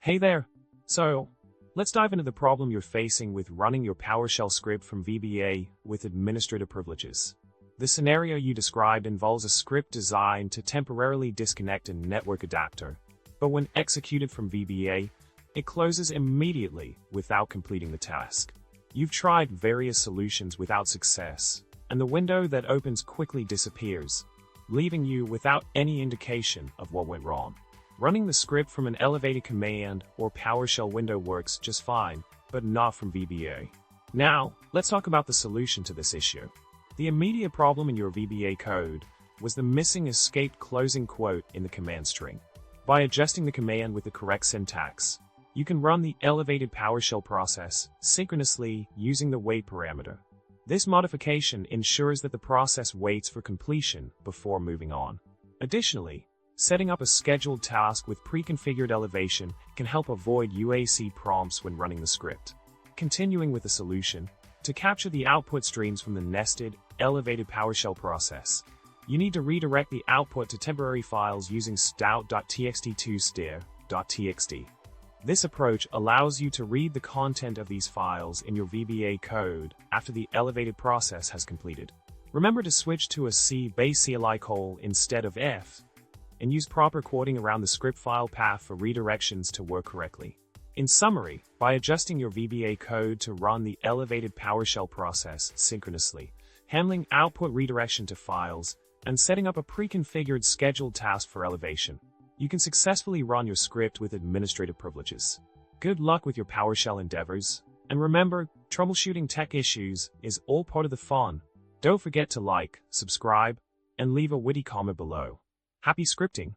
Hey there! So, let's dive into the problem you're facing with running your PowerShell script from VBA with administrative privileges. The scenario you described involves a script designed to temporarily disconnect a network adapter, but when executed from VBA, it closes immediately without completing the task. You've tried various solutions without success, and the window that opens quickly disappears, leaving you without any indication of what went wrong. Running the script from an elevated command or PowerShell window works just fine, but not from VBA. Now, let's talk about the solution to this issue. The immediate problem in your VBA code was the missing escaped closing quote in the command string. By adjusting the command with the correct syntax, you can run the elevated PowerShell process synchronously using the wait parameter. This modification ensures that the process waits for completion before moving on. Additionally, setting up a scheduled task with pre-configured elevation can help avoid UAC prompts when running the script. Continuing with the solution, to capture the output streams from the nested, elevated PowerShell process, you need to redirect the output to temporary files using stout.txt to stir.txt. This approach allows you to read the content of these files in your VBA code after the elevated process has completed. Remember to switch to a C-base CLI call instead of F, and use proper quoting around the script file path for redirections to work correctly. In summary, by adjusting your VBA code to run the elevated PowerShell process synchronously, handling output redirection to files, and setting up a pre-configured scheduled task for elevation, you can successfully run your script with administrative privileges. Good luck with your PowerShell endeavors, and remember, troubleshooting tech issues is all part of the fun. Don't forget to like, subscribe, and leave a witty comment below. Happy scripting!